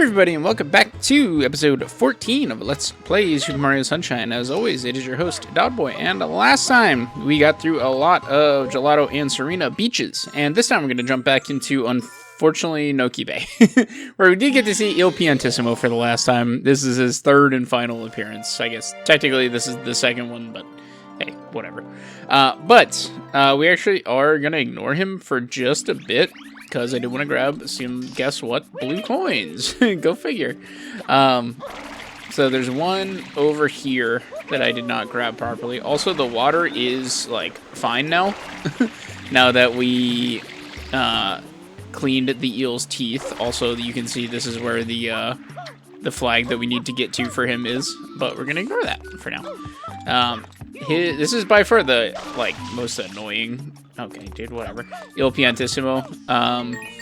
everybody, and welcome back to episode 14 of Let's Play Super Mario Sunshine. As always, it is your host, Dogboy, and last time we got through a lot of Gelato and Serena beaches, and this time we're going to jump back into, unfortunately, Noki Bay, where we did get to see Il Piantissimo for the last time. This is his third and final appearance. I guess technically this is the second one, but hey, whatever. But we actually are going to ignore him for just a bit, because I do want to grab some, guess what, blue coins. Go figure. So there's one over here that I did not grab properly. Also, the water is, like, fine now. Now that we cleaned the eel's teeth. Also, you can see this is where the flag that we need to get to for him is. But we're going to ignore that for now. This is by far the, like, most annoying... Okay, dude, whatever. Il Piantissimo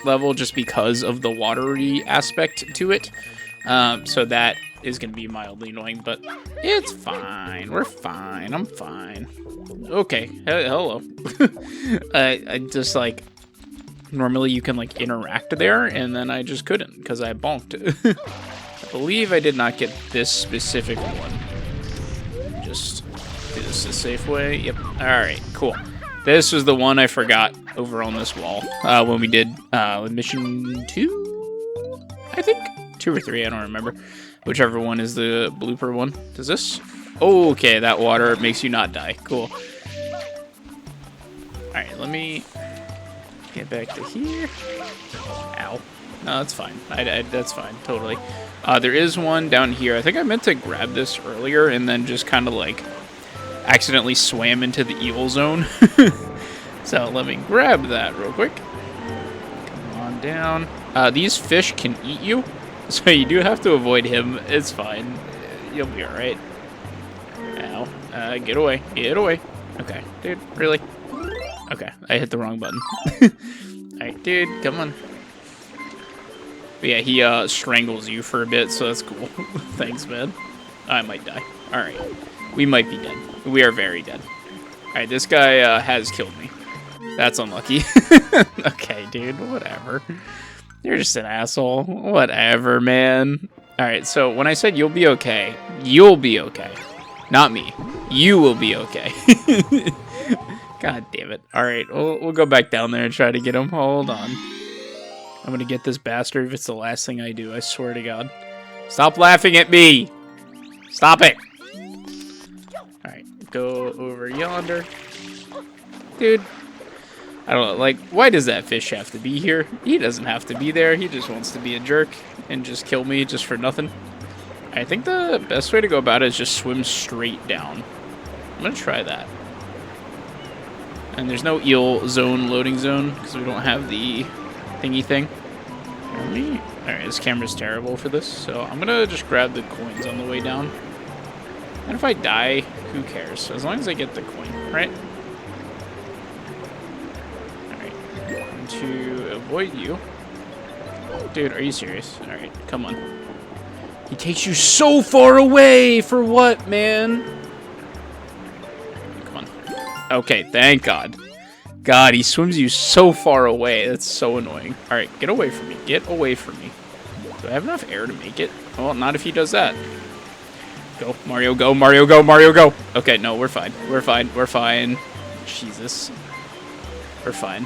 level, just because of the watery aspect to it. So that is going to be mildly annoying, but it's fine. We're fine. I'm fine. Okay, hello. I just, like, normally you can, like, interact there, and then I just couldn't, because I bonked. I believe I did not get this specific one. Just do this the safe way. Yep. Alright, cool. This was the one I forgot over on this wall when we did mission 2, I think? 2 or 3, I don't remember. Whichever one is the blooper one. Does this? Oh, okay, that water makes you not die. Cool. Alright, let me get back to here. Ow. No, that's fine. That's fine, totally. There is one down here. I think I meant to grab this earlier and then just kind of like... accidentally swam into the eel zone. So let me grab that real quick. Come on down. These fish can eat you, so you do have to avoid him. It's fine. You'll be alright. Ow. Get away. Get away. Okay. Dude, really? Okay, I hit the wrong button. Alright, dude, come on. But yeah, he strangles you for a bit, so that's cool. Thanks, man. I might die. Alright. We might be dead. We are very dead. Alright, this guy has killed me. That's unlucky. Okay, dude, whatever. You're just an asshole. Whatever, man. Alright, so when I said you'll be okay, you'll be okay. Not me. You will be okay. God damn it. Alright, we'll go back down there and try to get him. Hold on. I'm gonna get this bastard if it's the last thing I do, I swear to God. Stop laughing at me! Stop it! Go over yonder. Dude. I don't know, like, why does that fish have to be here? He doesn't have to be there. He just wants to be a jerk and just kill me just for nothing. I think the best way to go about it is just swim straight down. I'm gonna try that. And there's no eel zone, loading zone, because we don't have the thingy thing. Alright, this camera's terrible for this, so I'm gonna just grab the coins on the way down. And if I die, who cares? As long as I get the coin, right? Alright. To avoid you. Dude, are you serious? Alright, come on. He takes you so far away! For what, man? Come on. Okay, thank God. God, he swims you so far away. That's so annoying. Alright, get away from me. Get away from me. Do I have enough air to make it? Well, not if he does that. Go, Mario, go, Mario, go, Mario, go! Okay, no, we're fine. We're fine. We're fine. Jesus. We're fine.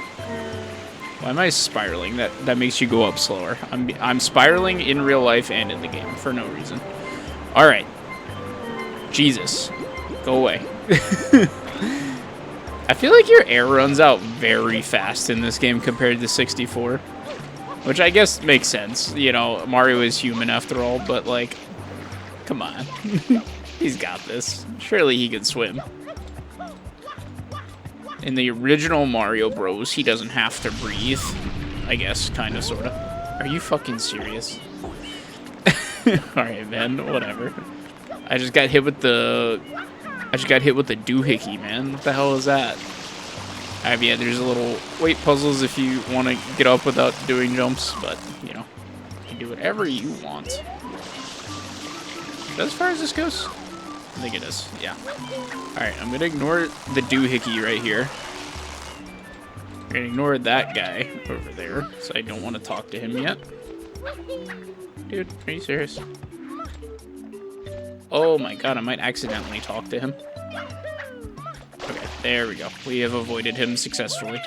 Why am I spiraling? That makes you go up slower. I'm spiraling in real life and in the game for no reason. Alright. Jesus. Go away. I feel like your air runs out very fast in this game compared to 64. Which I guess makes sense. You know, Mario is human after all, but like... Come on. He's got this. Surely he can swim. In the original Mario Bros, he doesn't have to breathe. I guess, kind of, sort of. Are you fucking serious? Alright, man. Whatever. I just got hit with the doohickey, man. What the hell is that? Alright, yeah, there's a little weight puzzles if you want to get up without doing jumps, but, you know, you can do whatever you want. As far as this goes? I think it is, yeah. Alright, I'm gonna ignore the doohickey right here. I'm gonna ignore that guy over there, so I don't want to talk to him yet. Dude, are you serious? Oh my god, I might accidentally talk to him. Okay, there we go. We have avoided him successfully.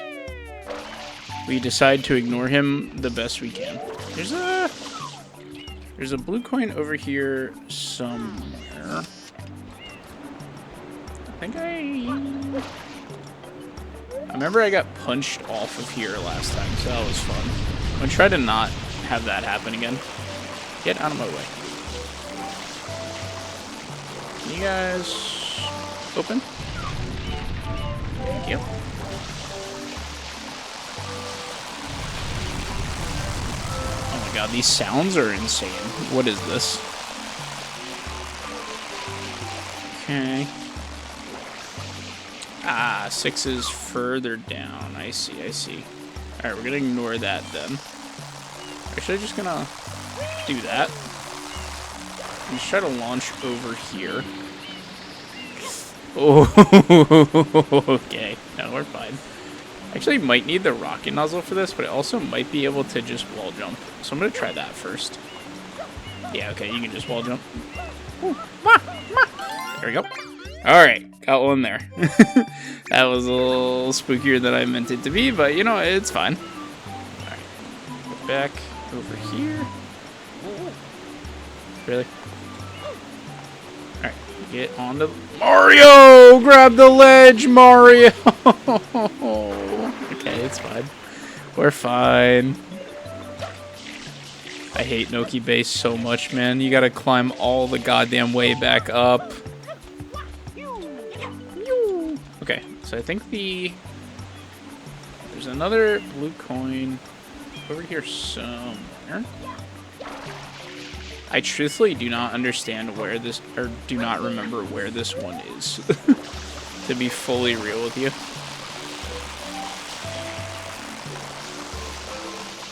We decide to ignore him the best we can. There's a blue coin over here somewhere. I remember I got punched off of here last time, so that was fun. I'm gonna try to not have that happen again. Get out of my way. Can you guys open? Thank you. Oh my god, these sounds are insane. What is this? Okay. Ah, 6 is further down. I see, I see. Alright, we're gonna ignore that then. Actually, just gonna do that. And try to launch over here. Oh, okay. No, we're fine. Actually, might need the rocket nozzle for this, but I also might be able to just wall jump. So I'm gonna try that first. Yeah, okay, you can just wall jump. Ooh, there we go. Alright, got one there. That was a little spookier than I meant it to be, but you know, it's fine. Alright, go back over here. Really? Alright, get on the... Mario! Grab the ledge, Mario! Okay, it's fine. We're fine. I hate Noki base so much, man. You gotta climb all the goddamn way back up. Okay, so I think there's another blue coin over here somewhere. I truthfully do not understand where this, or do not remember where this one is. To be fully real with you.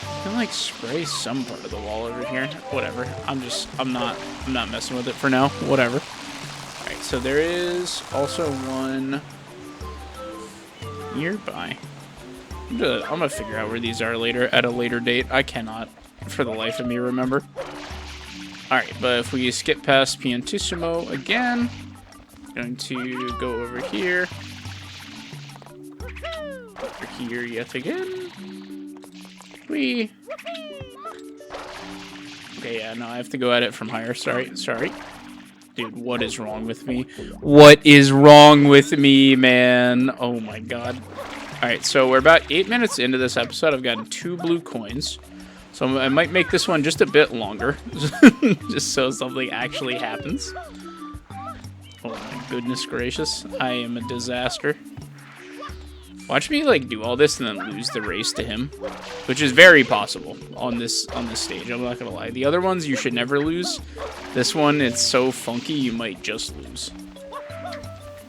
I can like spray some part of the wall over here. Whatever. I'm not messing with it for now. Whatever. Alright, so there is also one nearby. I'm gonna figure out where these are later at a later date. I cannot, for the life of me, remember. Alright, but if we skip past Piantissimo again, going to go over here. Over here yet again. Okay, yeah, no, I have to go at it from higher. Sorry. Dude, what is wrong with me? What is wrong with me, man? Oh my god. Alright, so we're about 8 minutes into this episode. I've gotten 2 blue coins. So I might make this one just a bit longer. Just so something actually happens. Oh my goodness gracious. I am a disaster. Watch me like do all this and then lose the race to him. Which is very possible on this stage, I'm not gonna lie. The other ones you should never lose. This one, it's so funky you might just lose.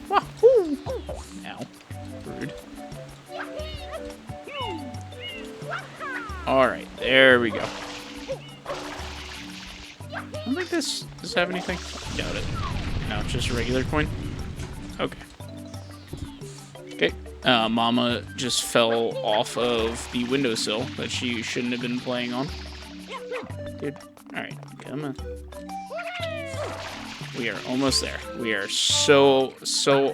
Wahoo! Ow. Rude. Alright, there we go. I don't think does have anything? Doubt it. No, it's just a regular coin. Okay. Okay. Mama just fell off of the windowsill that she shouldn't have been playing on. Dude. Alright, come on. We are almost there. We are so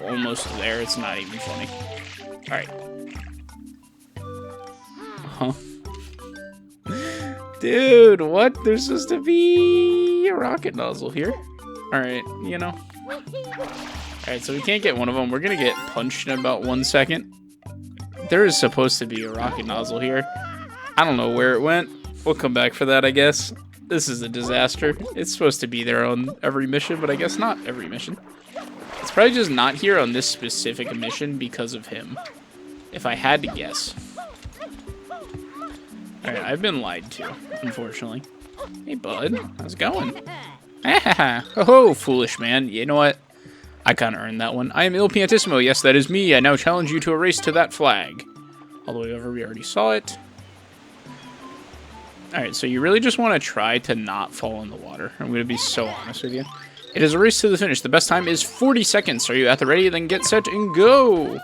almost there. It's not even funny. Alright. Huh? Dude, what? There's supposed to be a rocket nozzle here. Alright, you know. Alright, so we can't get one of them. We're gonna get punched in about 1 second. There is supposed to be a rocket nozzle here. I don't know where it went. We'll come back for that, I guess. This is a disaster. It's supposed to be there on every mission, but I guess not every mission. It's probably just not here on this specific mission because of him. If I had to guess. Alright, I've been lied to, unfortunately. Hey, bud. How's it going? Ah, ho, foolish man. You know what? I kind of earned that one. I am Il Piantissimo. Yes, that is me. I now challenge you to a race to that flag. All the way over, we already saw it. Alright, so you really just want to try to not fall in the water. I'm going to be so honest with you. It is a race to the finish. The best time is 40 seconds. Are you at the ready? Then get set and go.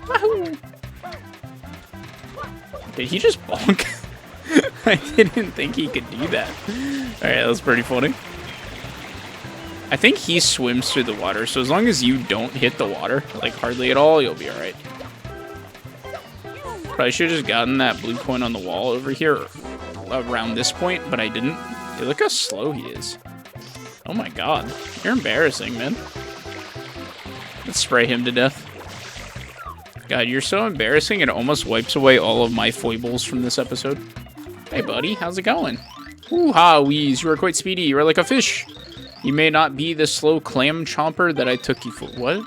Wahoo! Did he just bonk? I didn't think he could do that. Alright, that was pretty funny. I think he swims through the water, so as long as you don't hit the water, like hardly at all, you'll be alright. Probably should have just gotten that blue coin on the wall over here around this point, but I didn't. Dude, look how slow he is. Oh my god. You're embarrassing, man. Let's spray him to death. God, you're so embarrassing, it almost wipes away all of my foibles from this episode. Hey, buddy, how's it going? Ooh-ha, Wheeze, you are quite speedy. You are like a fish. You may not be the slow clam chomper that I took you for. What?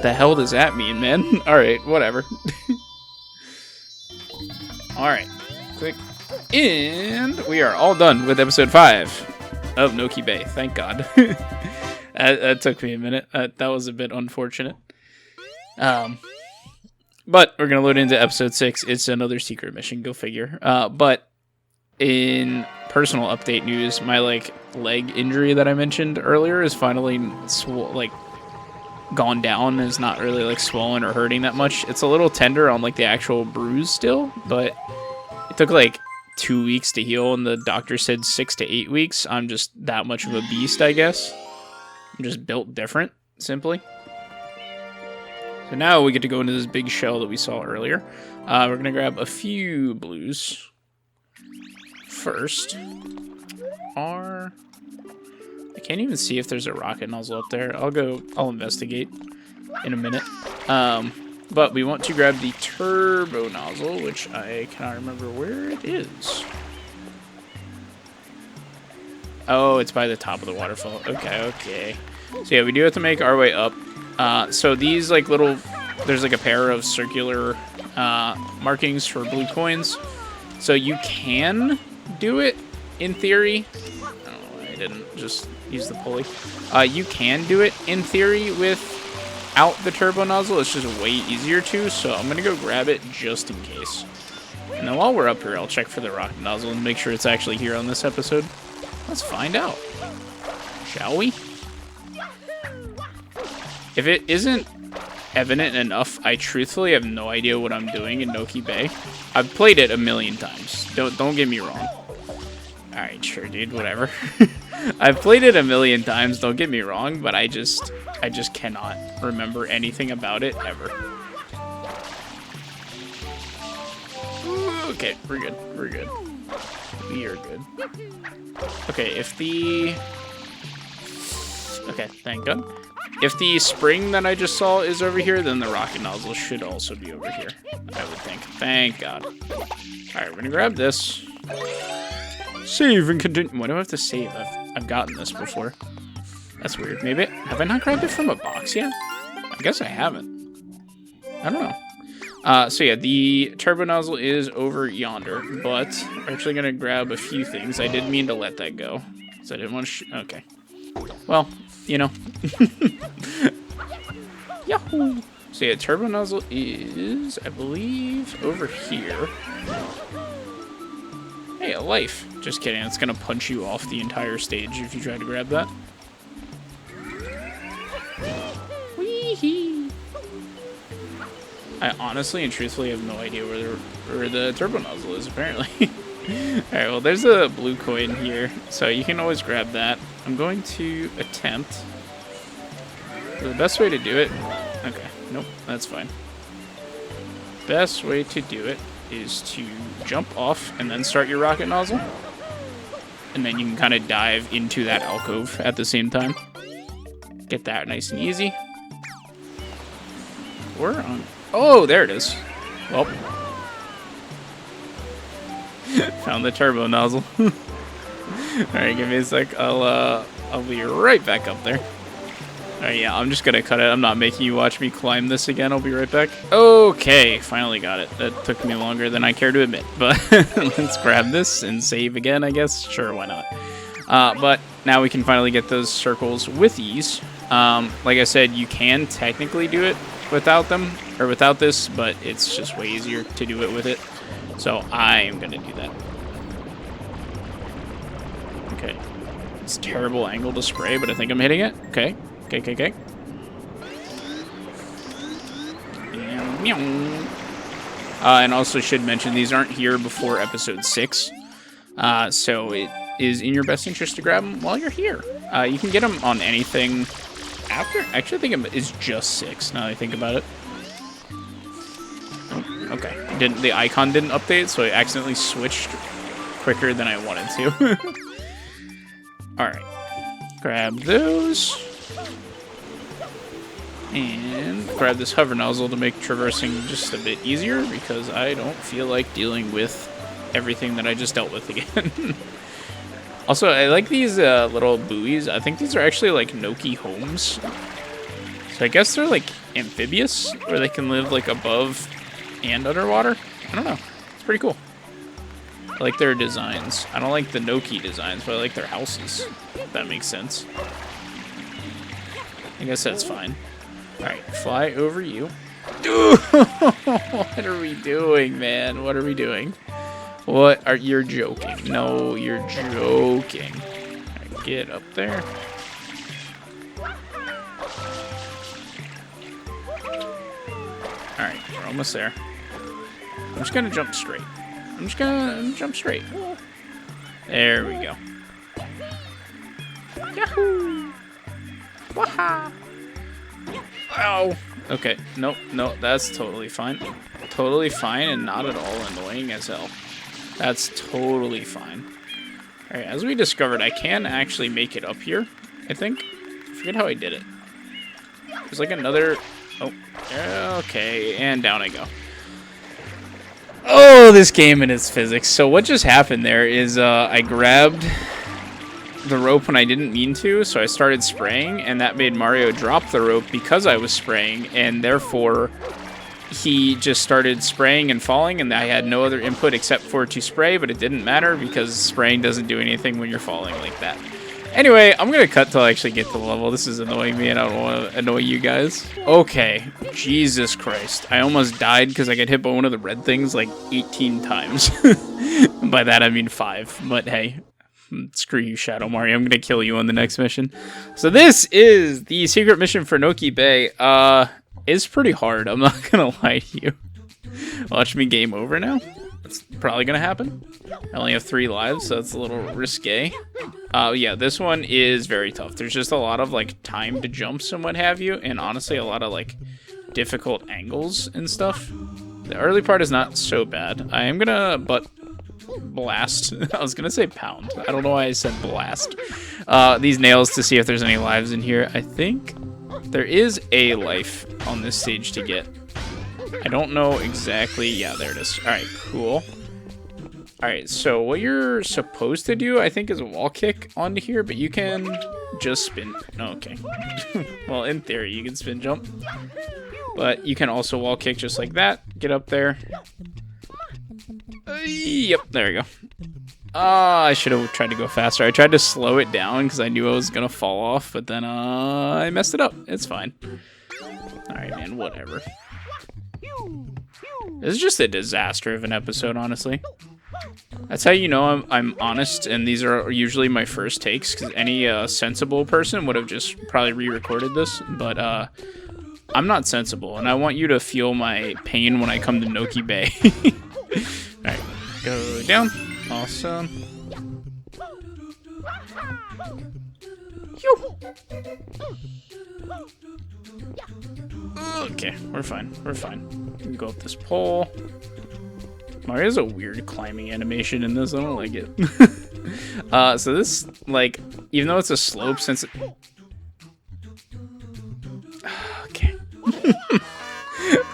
The hell does that mean, man? Alright, whatever. Alright, click. And we are all done with episode 5 of Noki Bay. Thank God. that took me a minute. That was a bit unfortunate. But we're going to load into episode 6. It's another secret mission, go figure. But in personal update news, my leg injury that I mentioned earlier is finally gone down. Is not really swollen or hurting that much. It's a little tender on the actual bruise still, but it took 2 weeks to heal, and the doctor said 6 to 8 weeks. I'm just that much of a beast, I guess. I'm just built different, simply. So now we get to go into this big shell that we saw earlier. We're going to grab a few blues. First, I can't even see if there's a rocket nozzle up there. I'll investigate in a minute. But we want to grab the turbo nozzle, which I cannot remember where it is. Oh, it's by the top of the waterfall. Okay. So yeah, we do have to make our way up. So these there's a pair of circular markings for blue coins. So you can do it in theory. I don't know why I didn't just use the pulley. You can do it in theory without the turbo nozzle. It's just way easier to. So I'm gonna go grab it just in case. And then while we're up here, I'll check for the rocket nozzle and make sure it's actually here on this episode. Let's find out, shall we? If it isn't evident enough, I truthfully have no idea what I'm doing in Noki Bay. I've played it a million times. Don't get me wrong. Alright, sure, dude, whatever. I've played it a million times, don't get me wrong, but I just cannot remember anything about it ever. Okay, we're good. We are good. Okay, okay, thank God. If the spring that I just saw is over here, then the rocket nozzle should also be over here, I would think. Thank God. Alright, we're gonna grab this. Save and continue. Why do I have to save? I've gotten this before. That's weird. Maybe, have I not grabbed it from a box yet? I guess I haven't. I don't know. So yeah, the turbo nozzle is over yonder, but we're actually gonna grab a few things. I didn't mean to let that go, so I didn't want to okay. Well, you know. Yahoo! So yeah, turbo nozzle is, I believe, over here. Hey, a life. Just kidding, it's gonna punch you off the entire stage if you try to grab that. Wee-hee. I honestly and truthfully have no idea where the turbo nozzle is, apparently. Alright, well, there's a blue coin here, so you can always grab that. I'm going to attempt. The best way to do it... Okay, nope, that's fine. Best way to do it is to jump off and then start your rocket nozzle. And then you can kind of dive into that alcove at the same time. Get that nice and easy. We're on... Oh, there it is. Well... Found the turbo nozzle. Alright, give me a sec. I'll be right back up there. Alright, yeah, I'm just gonna cut it. I'm not making you watch me climb this again. I'll be right back. Okay, finally got it. That took me longer than I care to admit. But let's grab this and save again, I guess. Sure, why not? But now we can finally get those circles with ease. Like I said, you can technically do it without them, or without this, but it's just way easier to do it with it. So I am going to do that. Okay. It's a terrible angle to spray, but I think I'm hitting it. Okay. Okay. And meow. And also should mention these aren't here before episode 6. So it is in your best interest to grab them while you're here. You can get them on anything after. Actually, I think it's just 6 now that I think about it. Oh, okay. The icon didn't update, so I accidentally switched quicker than I wanted to. Alright. Grab those. And grab this hover nozzle to make traversing just a bit easier, because I don't feel like dealing with everything that I just dealt with again. Also, I like these little buoys. I think these are actually like Noki homes. So I guess they're like amphibious, where they can live like above and underwater. I don't know. It's pretty cool. I like their designs. I don't like the Noki designs, but I like their houses. If that makes sense. I guess that's fine. Alright, fly over you. What are we doing, man? What are we doing? What are you're joking? No, you're joking. Right, get up there. Alright, we're almost there. I'm just gonna jump straight. I'm just gonna jump straight. There we go. Yahoo! Waha! Ow! Okay, nope, no, that's totally fine. Totally fine and not at all annoying as hell. That's totally fine. Alright, as we discovered, I can actually make it up here, I think. I forget how I did it. There's like another... Oh, okay, and down I go. Oh, this game and its physics. So what just happened there is I grabbed the rope when I didn't mean to, so I started spraying, and that made Mario drop the rope because I was spraying, and therefore he just started spraying and falling, and I had no other input except for to spray, but it didn't matter because spraying doesn't do anything when you're falling like that. Anyway, I'm going to cut till I actually get to the level. This is annoying me, and I don't want to annoy you guys. Okay, Jesus Christ. I almost died because I got hit by one of the red things like 18 times. By that, I mean 5. But hey, screw you, Shadow Mario. I'm going to kill you on the next mission. So this is the secret mission for Noki Bay. It's pretty hard. I'm not going to lie to you. Watch me game over now. That's probably going to happen. I only have 3 lives, so it's a little risque. Yeah, this one is very tough. There's just a lot of, like, timed jumps and what have you, and honestly, a lot of, like, difficult angles and stuff. The early part is not so bad. I am gonna blast. I was gonna say pound. I don't know why I said blast. These nails to see if there's any lives in here. I think there is a life on this stage to get. I don't know exactly. Yeah, there it is. All right, cool. All right, so what you're supposed to do, I think, is a wall kick onto here, but you can just spin. Okay. Well, in theory, you can spin jump, but you can also wall kick just like that. Get up there. Yep, there you go. I should have tried to go faster. I tried to slow it down because I knew I was going to fall off, but then I messed it up. It's fine. All right, man, whatever. This is just a disaster of an episode, honestly. That's how you know I'm honest, and these are usually my first takes, because any sensible person would have just probably re-recorded this, but I'm not sensible, and I want you to feel my pain when I come to Noki Bay. Alright, go down. Awesome. Okay, we're fine. We're fine. We can go up this pole. Mario's a weird climbing animation in this. I don't like it. So this, like, even though it's a slope, since it... Okay.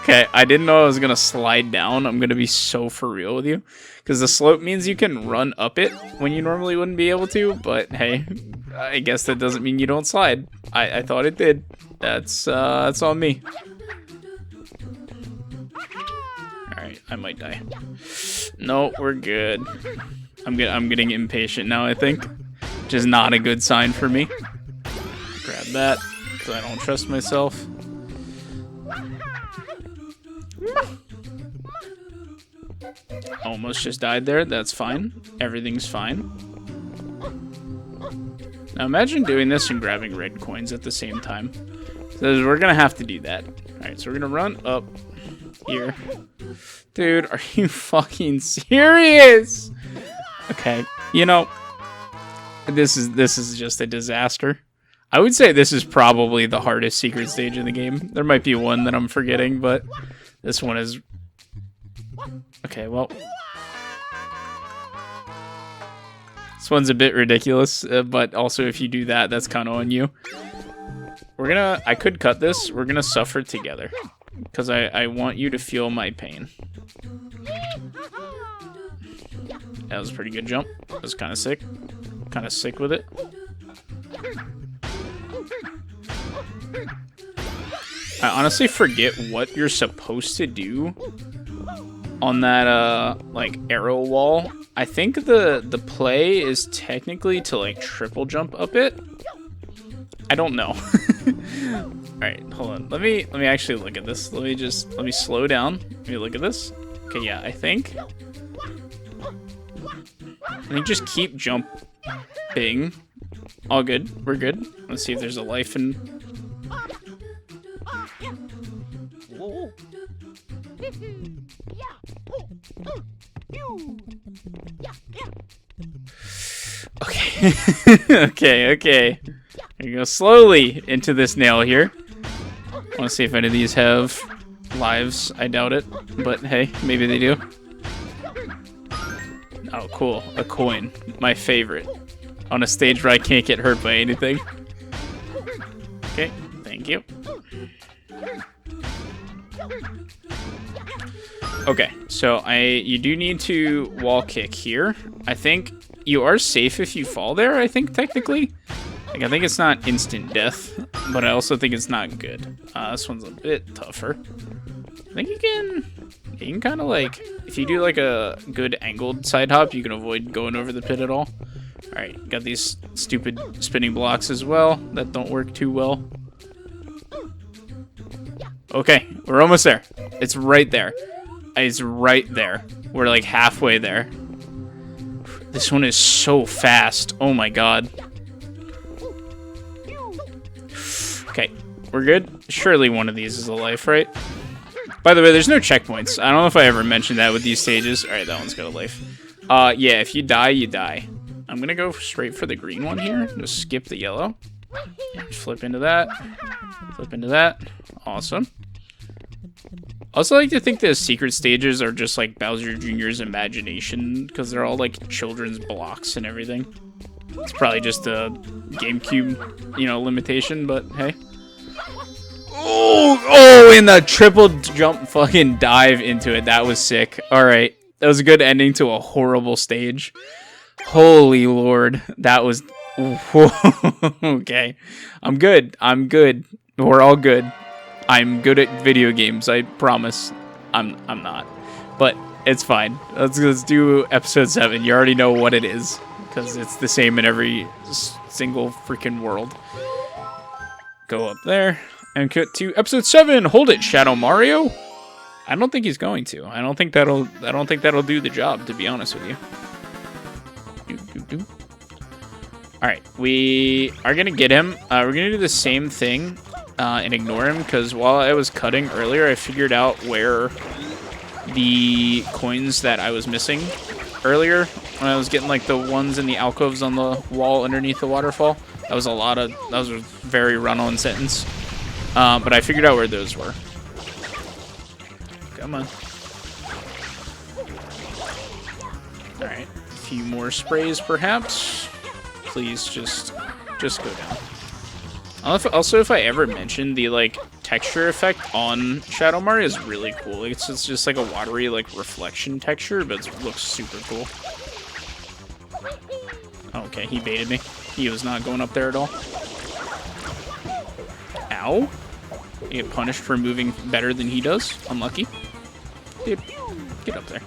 Okay, I didn't know I was gonna slide down. I'm gonna be so for real with you. Because the slope means you can run up it when you normally wouldn't be able to, but hey, I guess that doesn't mean you don't slide. I thought it did. That's on me. Alright, I might die. No, we're good. I'm getting impatient now, I think. Which is not a good sign for me. Grab that, because I don't trust myself. Almost just died there. That's fine. Everything's fine. Now imagine doing this and grabbing red coins at the same time. So we're going to have to do that. Alright, so we're going to run up. here. Dude, are you fucking serious? Okay, you know, this is just a disaster. I would say this is probably the hardest secret stage in the game. There might be one that I'm forgetting, but this one is... Okay, well... This one's a bit ridiculous, but also if you do that, that's kind of on you. We're gonna... I could cut this. We're gonna suffer together. Because I want you to feel my pain. That was a pretty good jump. That was kind of sick. Kind of sick with it. I honestly forget what you're supposed to do on that, like, arrow wall. I think the play is technically to, like, triple jump up it. I don't know. Alright, hold on. Let me actually look at this. Let me slow down. Let me look at this. Okay, yeah, I think just keep jumping. All good. We're good. Let's see if there's a life in... Okay. okay. Here you go, slowly into this nail here. I want to see if any of these have lives. I doubt it, but hey, maybe they do. Oh, cool. A coin. My favorite. On a stage where I can't get hurt by anything. Okay, thank you. Okay, so you do need to wall kick here. I think you are safe if you fall there, I think, technically. Like, I think it's not instant death, but I also think it's not good. This one's a bit tougher. I think you can kind of, like, if you do, like, a good angled side hop, you can avoid going over the pit at all. Alright, got these stupid spinning blocks as well that don't work too well. Okay, we're almost there. It's right there. It's right there. We're like halfway there. This one is so fast. Oh my god. Okay, we're good. Surely one of these is a life, right? By the way, there's no checkpoints. I don't know if I ever mentioned that with these stages. Alright, that one's got a life. Yeah, if you die, you die. I'm gonna go straight for the green one here. Just skip the yellow. Flip into that. Flip into that. Awesome. I also like to think the secret stages are just like Bowser Jr.'s imagination, because they're all like children's blocks and everything. It's probably just a GameCube, you know, limitation, but hey. Oh, in the triple jump fucking dive into it. That was sick. Alright. That was a good ending to a horrible stage. Holy Lord. That was... Okay. I'm good. I'm good. We're all good. I'm good at video games, I promise. I'm not. But it's fine. Let's do episode 7. You already know what it is, because it's the same in every single freaking world. Go up there and cut to episode 7. Hold it, Shadow Mario. I don't think he's going to. I don't think that'll do the job, to be honest with you. Alright, we are gonna get him. We're gonna do the same thing. And ignore him, because while I was cutting earlier, I figured out where the coins that I was missing earlier, when I was getting like the ones in the alcoves on the wall underneath the waterfall. That was a very run-on sentence. But I figured out where those were. Come on. Alright, a few more sprays perhaps. Please just go down. Also, if I ever mentioned the like texture effect on Shadow Mario is really cool. It's just like a watery like reflection texture, but it looks super cool. Okay, he baited me. He was not going up there at all. Ow! I get punished for moving better than he does. Unlucky. Dude, get up there.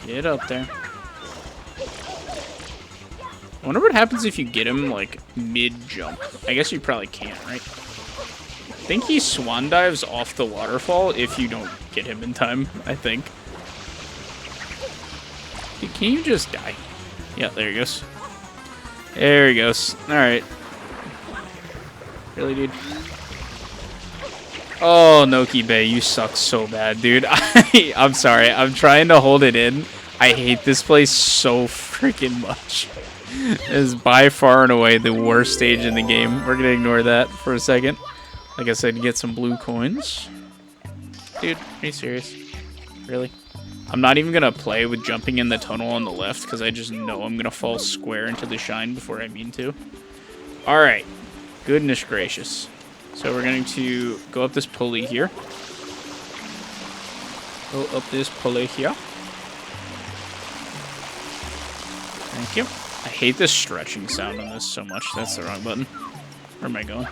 Get up there. I wonder what happens if you get him, like, mid-jump. I guess you probably can't, right? I think he swan dives off the waterfall if you don't get him in time, I think. Dude, can you just die? Yeah, there he goes. There he goes. Alright. Really, dude? Oh, Noki Bay, you suck so bad, dude. I'm sorry. I'm trying to hold it in. I hate this place so freaking much. It is by far and away the worst stage in the game. We're gonna ignore that for a second. Like I said, get some blue coins. Dude, are you serious? Really? I'm not even gonna play with jumping in the tunnel on the left because I just know I'm gonna fall square into the shine before I mean to. Alright. Goodness gracious. So we're going to go up this pulley here. Go up this pulley here. Thank you. I hate this stretching sound on this so much. That's the wrong button. Where am I going?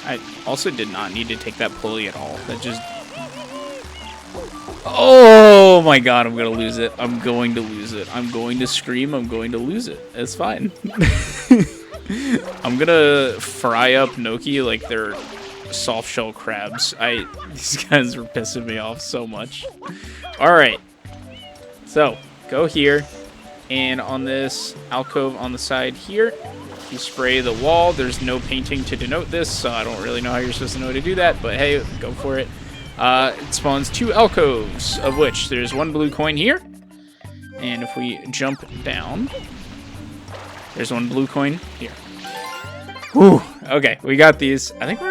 I also did not need to take that pulley at all. That just... Oh my god, I'm going to lose it. I'm going to lose it. I'm going to scream. I'm going to lose it. It's fine. I'm gonna fry up Noki like they're soft shell crabs. These guys are pissing me off so much. Alright. So, go here. And on this alcove on the side here, you spray the wall. There's no painting to denote this, so I don't really know how you're supposed to know how to do that. But hey, go for it. It spawns 2 alcoves, of which there's 1 blue coin here. And if we jump down... There's 1 blue coin here. Whew. Okay, we got these. I think we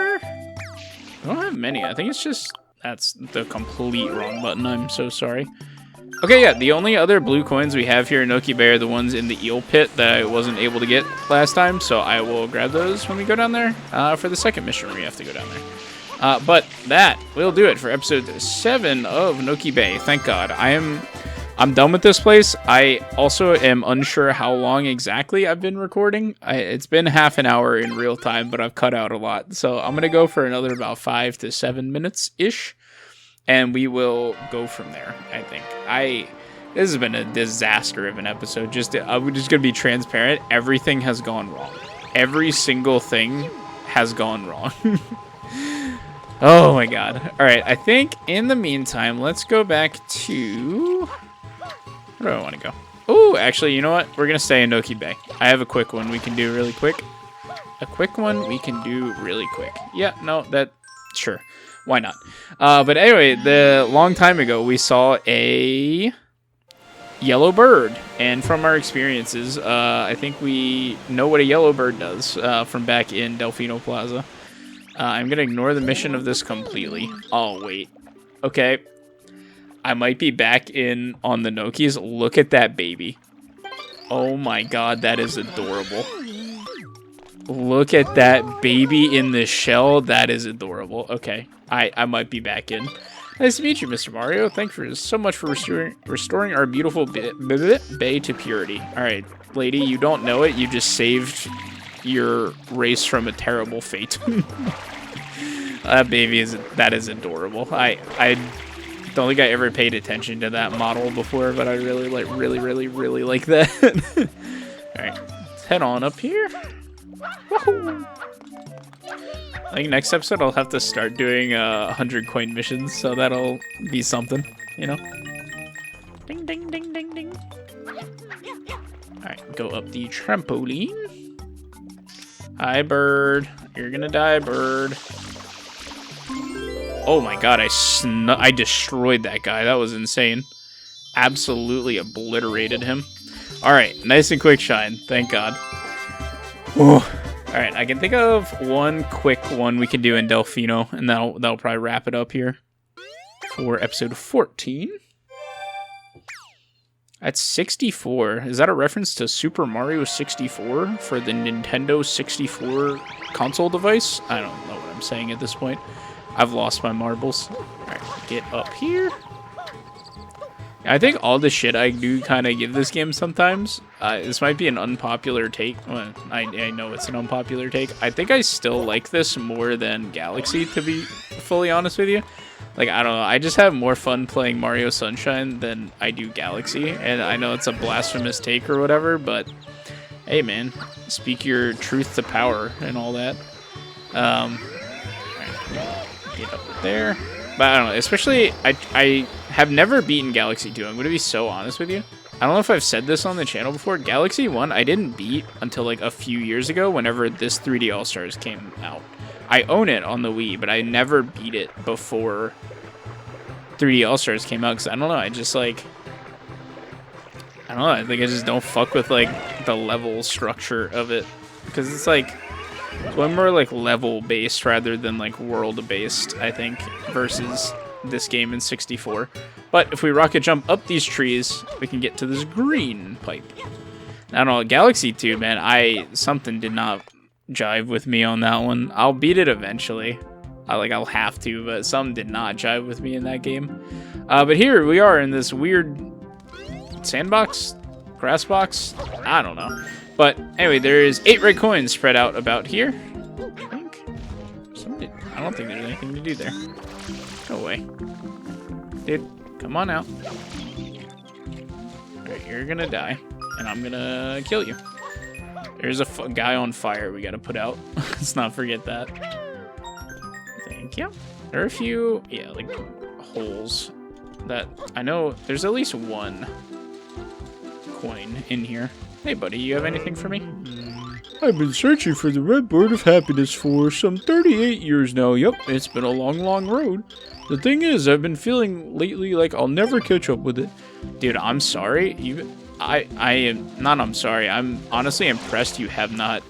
don't have many. I think it's just... That's the complete wrong button. I'm so sorry. Okay, yeah, the only other blue coins we have here in Noki Bay are the ones in the eel pit that I wasn't able to get last time, so I will grab those when we go down there for the second mission we have to go down there. But that will do it for episode 7 of Noki Bay. Thank God. I'm done with this place. I also am unsure how long exactly I've been recording. It's been half an hour in real time, but I've cut out a lot. So I'm going to go for another about 5 to 7 minutes-ish, and we will go from there, I think. This has been a disaster of an episode. I'm just going to be transparent. Everything has gone wrong. Every single thing has gone wrong. Oh my god. Alright, I think in the meantime, let's go back to... Where do I want to go? Oh, actually, you know what? We're going to stay in Noki Bay. I have a quick one we can do really quick. A quick one we can do really quick. Yeah, no, sure. Why not? But anyway, the long time ago, we saw a yellow bird. And from our experiences, I think we know what a yellow bird does from back in Delfino Plaza. I'm going to ignore the mission of this completely. Oh, wait. Okay. I might be back in on the Nokis. Look at that baby. Oh my god, that is adorable. Look at that baby in the shell. That is adorable. Okay, I might be back in. Nice to meet you, Mr. Mario. Thank you so much for restoring our beautiful bay to purity. Alright, lady, you don't know it. You just saved your race from a terrible fate. That baby that is adorable. I don't think I ever paid attention to that model before, but I really like that. Alright, let's head on up here. Woohoo! I think next episode I'll have to start doing 100 coin missions, so that'll be something, you know? Ding, ding, ding, ding, ding. Alright, go up the trampoline. Hi, bird. You're gonna die, bird. Oh my god, I destroyed that guy. That was insane. Absolutely obliterated him. Alright, nice and quick shine. Thank god. Alright, I can think of one quick one we can do in Delfino, and that'll probably wrap it up here for episode 14. That's 64. Is that a reference to Super Mario 64 for the Nintendo 64 console device? I don't know what I'm saying at this point. I've lost my marbles. Alright, get up here. I think all the shit I do kind of give this game sometimes. This might be an unpopular take. Well, I know it's an unpopular take. I think I still like this more than Galaxy, to be fully honest with you. Like, I don't know. I just have more fun playing Mario Sunshine than I do Galaxy. And I know it's a blasphemous take or whatever, but hey, man. Speak your truth to power and all that. Alright, get up there. But I don't know. Especially, I have never beaten Galaxy 2. I'm going to be so honest with you. I don't know if I've said this on the channel before. Galaxy 1, I didn't beat until like a few years ago whenever this 3D All-Stars came out. I own it on the Wii, but I never beat it before 3D All-Stars came out because I don't know. I just like... I don't know. I think I just don't fuck with like the level structure of it because it's like... It's one more like level-based rather than like world-based, I think, versus this game in 64. But if we rocket jump up these trees, we can get to this green pipe. I don't know, Galaxy 2, man, something did not jive with me on that one. I'll beat it eventually. I'll have to, but some did not jive with me in that game. But here we are in this weird sandbox, grass box, I don't know. But anyway, there is 8 red coins spread out about here. I think. I don't think there's anything to do there. Go away. Dude, come on out. Alright, you're gonna die. And I'm gonna kill you. There's a guy on fire we gotta put out. Let's not forget that. Thank you. There are a few, yeah, like, holes that I know there's at least one coin in here. Hey, buddy, you have anything for me? I've been searching for the red bird of happiness for some 38 years now. Yep, it's been a long, long road. The thing is, I've been feeling lately like I'll never catch up with it. Dude, I'm sorry. I am not, I'm sorry. I'm honestly impressed you have not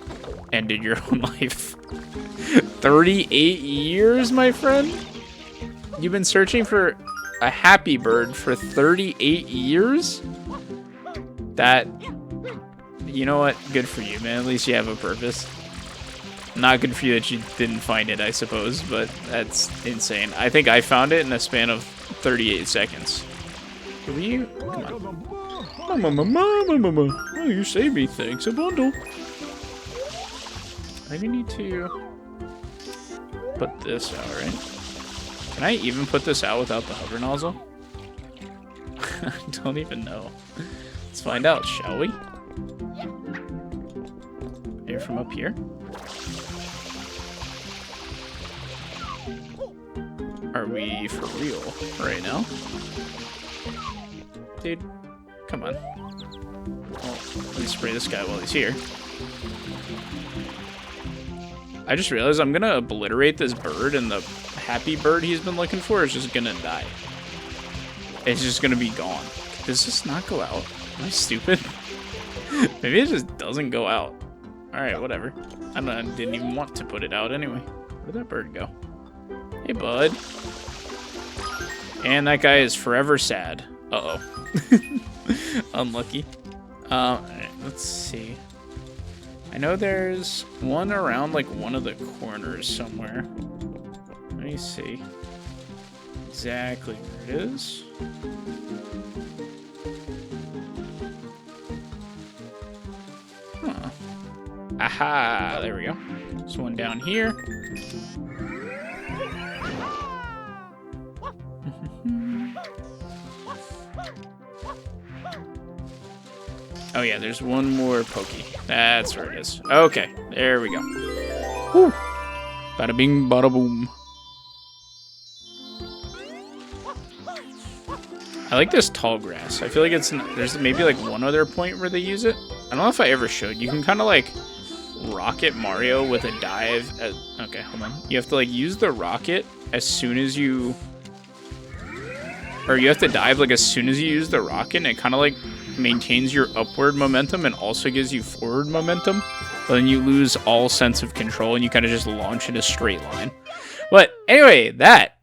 ended your own life. 38 years, my friend? You've been searching for a happy bird for 38 years? That... You know what? Good for you, man. At least you have a purpose. Not good for you that you didn't find it, I suppose, but that's insane. I think I found it in a span of 38 seconds. Will you? Come on. Oh, you saved me. Thanks a bundle. Maybe need to put this out, right? Can I even put this out without the hover nozzle? I don't even know. Let's find out, shall we? Air from up here. Are we for real right now? Dude, come on. Well, let me spray this guy while he's here. I just realized I'm gonna obliterate this bird and the happy bird he's been looking for is just gonna die. It's just gonna be gone. Does this not go out? Am I stupid? Maybe it just doesn't go out. Alright, whatever. I didn't even want to put it out anyway. Where'd that bird go? Hey, bud. And that guy is forever sad. Uh-oh. Unlucky. Alright, let's see. I know there's one around, like, one of the corners somewhere. Let me see exactly where it is. Huh. Aha! There we go. There's one down here. Oh yeah, there's one more pokey. That's where it is. Okay, there we go. Whew. Bada bing, bada boom. I like this tall grass. I feel like there's maybe like one other point where they use it. I don't know if I ever showed. You can kind of like rocket Mario with a dive. Okay, hold on. You have to like use the rocket as soon as you... Or you have to dive like as soon as you use the rocket, and it kind of like maintains your upward momentum and also gives you forward momentum. But then you lose all sense of control and you kind of just launch in a straight line. But anyway, that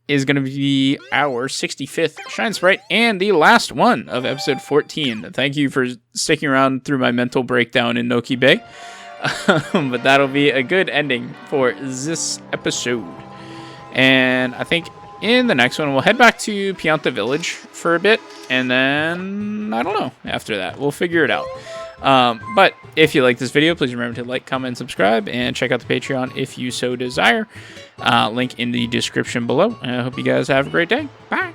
is going to be our 65th Shine Sprite and the last one of episode 14. Thank you for sticking around through my mental breakdown in Noki Bay. But that'll be a good ending for this episode. And I think in the next one, we'll head back to Pianta Village for a bit. And then, I don't know, after that. We'll figure it out. But if you like this video, please remember to like, comment, and subscribe. And check out the Patreon if you so desire. Link in the description below. And I hope you guys have a great day. Bye.